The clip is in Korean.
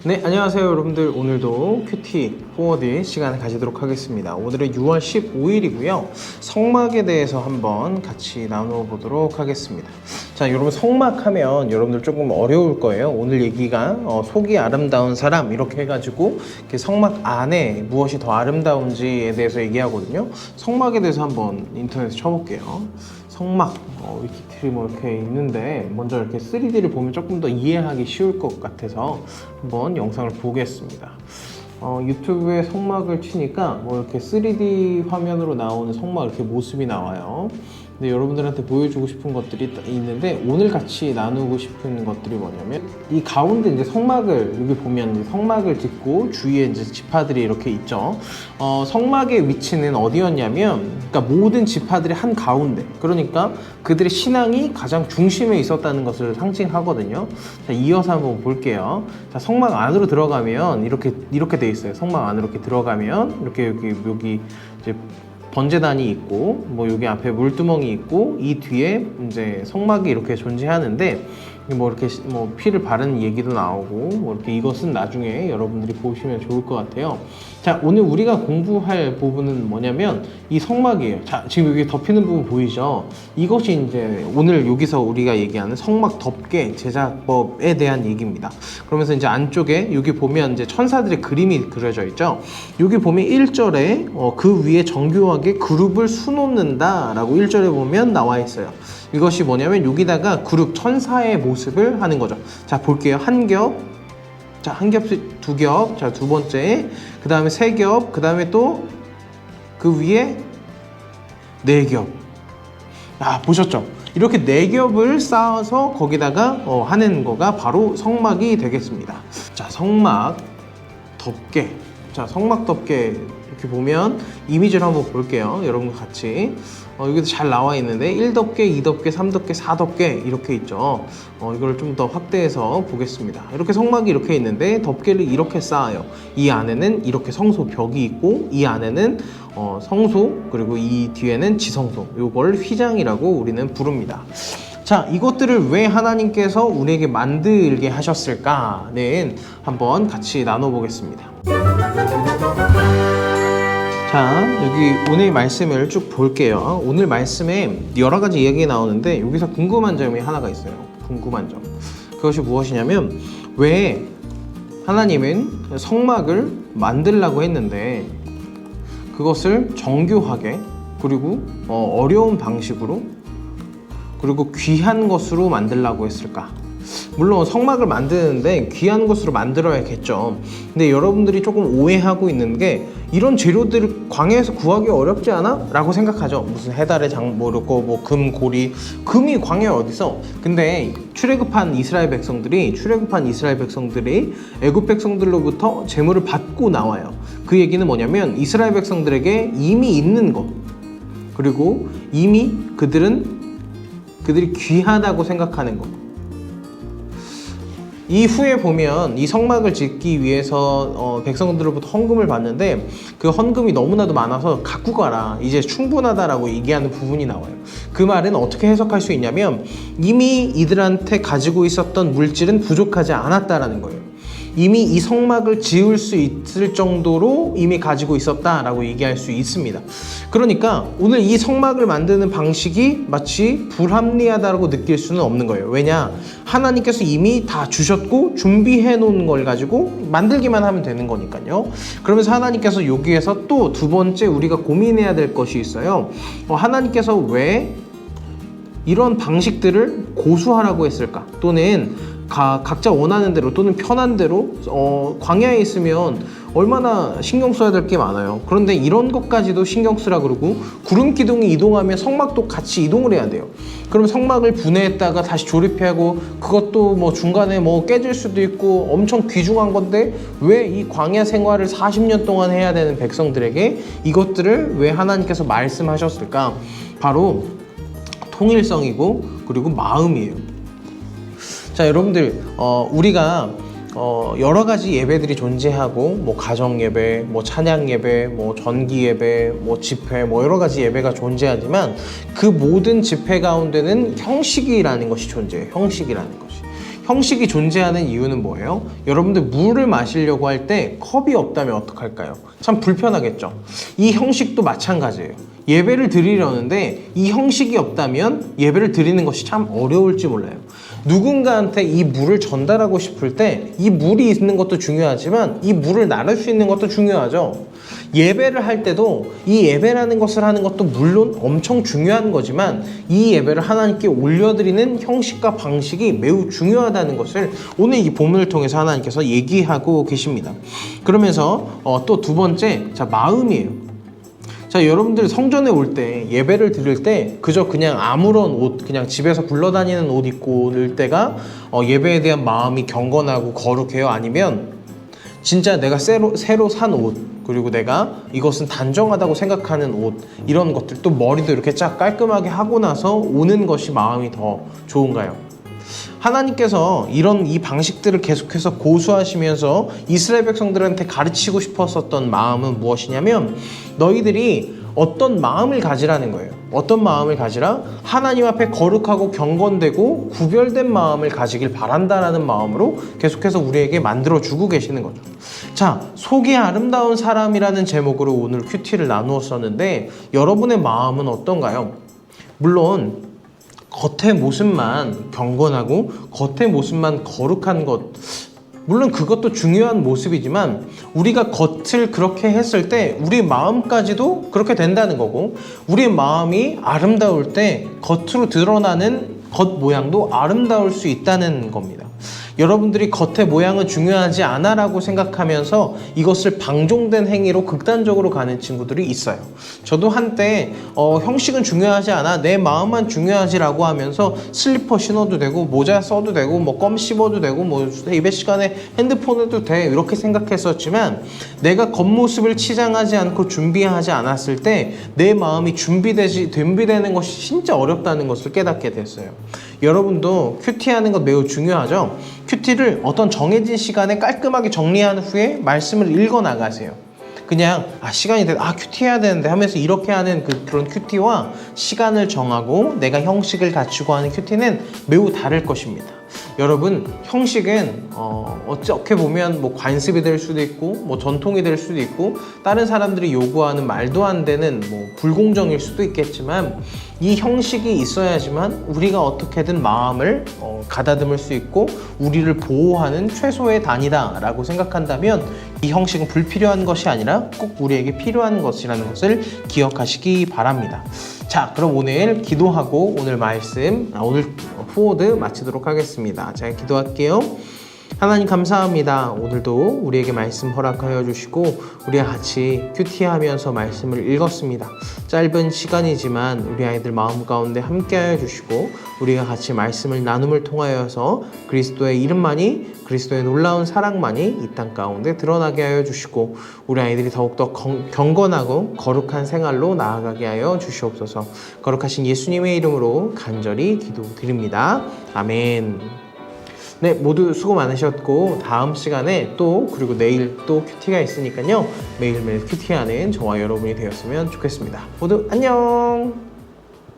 네, 안녕하세요 여러분들. 오늘도 큐티 포워드 시간을 가지도록 하겠습니다. 오늘은 6월 15일이고요 성막에 대해서 한번 같이 나누어 보도록 하겠습니다. 자, 여러분, 성막 하면 여러분들 조금 어려울 거예요. 오늘 얘기가 속이 아름다운 사람 이렇게 해가지고 성막 안에 무엇이 더 아름다운지에 대해서 얘기하거든요. 성막에 대해서 한번 인터넷에 쳐볼게요. 성막 위키트리 뭐 이렇게 있는데, 먼저 이렇게 3D를 보면 조금 더 이해하기 쉬울 것 같아서 한번 영상을 보겠습니다. 유튜브에 성막을 치니까 뭐 이렇게 3D 화면으로 나오는 성막 이렇게 모습이 나와요. 근데 여러분들한테 보여주고 싶은 것들이 있는데, 오늘 같이 나누고 싶은 것들이 뭐냐면, 이 가운데 이제 성막을, 여기 보면 이제 성막을 짓고 주위에 이제 지파들이 이렇게 있죠. 성막의 위치는 어디였냐면, 그러니까 모든 지파들의 한 가운데, 그러니까 그들의 신앙이 가장 중심에 있었다는 것을 상징하거든요. 자, 이어서 한번 볼게요. 자, 성막 안으로 들어가면 이렇게 돼 있어요. 성막 안으로 이렇게 들어가면 이렇게 여기 이제 번제단이 있고, 뭐 여기 앞에 물두멍이 있고, 이 뒤에 이제 성막이 이렇게 존재하는데, 뭐 이렇게 뭐 피를 바르는 얘기도 나오고, 뭐 이렇게, 이것은 나중에 여러분들이 보시면 좋을 것 같아요. 자, 오늘 우리가 공부할 부분은 뭐냐면 이 성막이에요. 자, 지금 여기 덮이는 부분 보이죠? 이것이 이제 오늘 여기서 우리가 얘기하는 성막 덮개 제작법에 대한 얘기입니다. 그러면서 이제 안쪽에 여기 보면 이제 천사들의 그림이 그려져 있죠. 여기 보면 1절에 그 위에 정교하게 그룹을 수놓는다 라고 1절에 보면 나와 있어요. 이것이 뭐냐면 여기다가 그룹 천사의 모습을 하는 거죠. 자, 볼게요. 한 겹, 자, 한 겹씩 두 겹, 자, 두 번째, 그 다음에 세 겹, 그 다음에 또 그 위에 네 겹. 아, 보셨죠? 이렇게 네 겹을 쌓아서 거기다가 하는 거가 바로 성막이 되겠습니다. 자, 성막 덮개. 자, 성막 덮개 이렇게 보면 이미지를 한번 볼게요. 여러분과 같이. 여기도 잘 나와 있는데 1덮개, 2덮개, 3덮개, 4덮개 이렇게 있죠. 이걸 좀 더 확대해서 보겠습니다. 이렇게 성막이 이렇게 있는데 덮개를 이렇게 쌓아요. 이 안에는 이렇게 성소 벽이 있고, 이 안에는 성소, 그리고 이 뒤에는 지성소. 이걸 휘장이라고 우리는 부릅니다. 자, 이것들을 왜 하나님께서 우리에게 만들게 하셨을까는 한번 같이 나눠보겠습니다. 자, 여기 오늘 말씀을 쭉 볼게요. 오늘 말씀에 여러 가지 이야기가 나오는데, 여기서 궁금한 점이 하나가 있어요. 궁금한 점. 그것이 무엇이냐면, 왜 하나님은 성막을 만들려고 했는데 그것을 정교하게, 그리고 어려운 방식으로, 그리고 귀한 것으로 만들려고 했을까? 물론 성막을 만드는데 귀한 것으로 만들어야겠죠. 근데 여러분들이 조금 오해하고 있는 게, 이런 재료들을 광야에서 구하기 어렵지 않아? 라고 생각하죠. 무슨 해달의 뭐 이렇고, 뭐 금, 고리, 금이 광야에 어디서? 근데 출애굽한 이스라엘 백성들이 애굽 백성들로부터 재물을 받고 나와요. 그 얘기는 뭐냐면, 이스라엘 백성들에게 이미 있는 것, 그리고 이미 그들이 귀하다고 생각하는 것. 이후에 보면 이 성막을 짓기 위해서 백성들로부터 헌금을 받는데, 그 헌금이 너무나도 많아서 갖고 가라, 이제 충분하다라고 얘기하는 부분이 나와요. 그 말은 어떻게 해석할 수 있냐면, 이미 이들한테 가지고 있었던 물질은 부족하지 않았다라는 거예요. 이미 이 성막을 지을 수 있을 정도로 이미 가지고 있었다라고 얘기할 수 있습니다. 그러니까 오늘 이 성막을 만드는 방식이 마치 불합리하다고 느낄 수는 없는 거예요. 왜냐? 하나님께서 이미 다 주셨고 준비해 놓은 걸 가지고 만들기만 하면 되는 거니까요. 그러면서 하나님께서 여기에서 또 두 번째 우리가 고민해야 될 것이 있어요. 하나님께서 왜 이런 방식들을 고수하라고 했을까? 또는 각자 원하는 대로, 또는 편한 대로 광야에 있으면 얼마나 신경 써야 될 게 많아요. 그런데 이런 것까지도 신경 쓰라 그러고, 구름 기둥이 이동하면 성막도 같이 이동을 해야 돼요. 그럼 성막을 분해했다가 다시 조립하고, 그것도 뭐 중간에 뭐 깨질 수도 있고 엄청 귀중한 건데, 왜 이 광야 생활을 40년 동안 해야 되는 백성들에게 이것들을 왜 하나님께서 말씀하셨을까? 바로 통일성이고, 그리고 마음이에요. 자, 여러분들, 우리가 여러 가지 예배들이 존재하고, 뭐 가정 예배, 뭐 찬양 예배, 뭐 전기 예배, 뭐 집회, 뭐 여러 가지 예배가 존재하지만, 그 모든 집회 가운데는 형식이라는 것이 존재해요. 형식이라는 것이. 형식이 존재하는 이유는 뭐예요? 여러분들 물을 마시려고 할 때 컵이 없다면 어떡할까요? 참 불편하겠죠. 이 형식도 마찬가지예요. 예배를 드리려는데 이 형식이 없다면 예배를 드리는 것이 참 어려울지 몰라요. 누군가한테 이 물을 전달하고 싶을 때 이 물이 있는 것도 중요하지만 이 물을 나눌 수 있는 것도 중요하죠. 예배를 할 때도 이 예배라는 것을 하는 것도 물론 엄청 중요한 거지만 이 예배를 하나님께 올려드리는 형식과 방식이 매우 중요하다는 것을 오늘 이 본문을 통해서 하나님께서 얘기하고 계십니다. 그러면서 또 두 번째, 자, 마음이에요. 자, 여러분들 성전에 올 때 예배를 드릴 때 그저 그냥 아무런 옷, 그냥 집에서 굴러다니는 옷 입고 올 때가 예배에 대한 마음이 경건하고 거룩해요? 아니면 진짜 내가 새로 산 옷, 그리고 내가 이것은 단정하다고 생각하는 옷, 이런 것들, 또 머리도 이렇게 쫙 깔끔하게 하고 나서 오는 것이 마음이 더 좋은가요? 하나님께서 이 방식들을 계속해서 고수하시면서 이스라엘 백성들한테 가르치고 싶었었던 마음은 무엇이냐면 너희들이 어떤 마음을 가지라는 거예요. 어떤 마음을 가지라? 하나님 앞에 거룩하고 경건되고 구별된 마음을 가지길 바란다라는 마음으로 계속해서 우리에게 만들어주고 계시는 거죠. 자, 속이 아름다운 사람이라는 제목으로 오늘 큐티를 나누었었는데 여러분의 마음은 어떤가요? 물론 겉의 모습만 경건하고 겉의 모습만 거룩한 것, 물론 그것도 중요한 모습이지만 우리가 겉을 그렇게 했을 때 우리 마음까지도 그렇게 된다는 거고, 우리 마음이 아름다울 때 겉으로 드러나는 겉 모양도 아름다울 수 있다는 겁니다. 여러분들이 겉의 모양은 중요하지 않아 라고 생각하면서 이것을 방종된 행위로 극단적으로 가는 친구들이 있어요. 저도 한때 형식은 중요하지 않아, 내 마음만 중요하지 라고 하면서 슬리퍼 신어도 되고 모자 써도 되고 뭐 껌 씹어도 되고 뭐 예배 시간에 핸드폰 해도 돼, 이렇게 생각했었지만 내가 겉모습을 치장하지 않고 준비하지 않았을 때 내 마음이 준비되는 것이 진짜 어렵다는 것을 깨닫게 됐어요. 여러분도 큐티하는 것 매우 중요하죠. 큐티를 어떤 정해진 시간에 깔끔하게 정리한 후에 말씀을 읽어 나가세요. 그냥 시간이 됐다, 큐티해야 되는데 하면서 이렇게 하는 그런 큐티와 시간을 정하고 내가 형식을 갖추고 하는 큐티는 매우 다를 것입니다. 여러분, 형식은 어떻게 보면 뭐 관습이 될 수도 있고 뭐 전통이 될 수도 있고 다른 사람들이 요구하는 말도 안 되는 뭐 불공정일 수도 있겠지만 이 형식이 있어야지만 우리가 어떻게든 마음을 가다듬을 수 있고 우리를 보호하는 최소의 단위다 라고 생각한다면 이 형식은 불필요한 것이 아니라 꼭 우리에게 필요한 것이라는 것을 기억하시기 바랍니다. 자, 그럼 오늘 기도하고 오늘 말씀, 오늘 포워드 마치도록 하겠습니다. 제가 기도할게요. 하나님 감사합니다. 오늘도 우리에게 말씀 허락하여 주시고 우리가 같이 큐티하면서 말씀을 읽었습니다. 짧은 시간이지만 우리 아이들 마음 가운데 함께하여 주시고 우리가 같이 말씀을 나눔을 통하여서 그리스도의 이름만이, 그리스도의 놀라운 사랑만이 이 땅 가운데 드러나게 하여 주시고 우리 아이들이 더욱더 경건하고 거룩한 생활로 나아가게 하여 주시옵소서. 거룩하신 예수님의 이름으로 간절히 기도드립니다. 아멘. 네, 모두 수고 많으셨고 다음 시간에 또, 그리고 내일 또 큐티가 있으니까요, 매일매일 큐티하는 저와 여러분이 되었으면 좋겠습니다. 모두 안녕.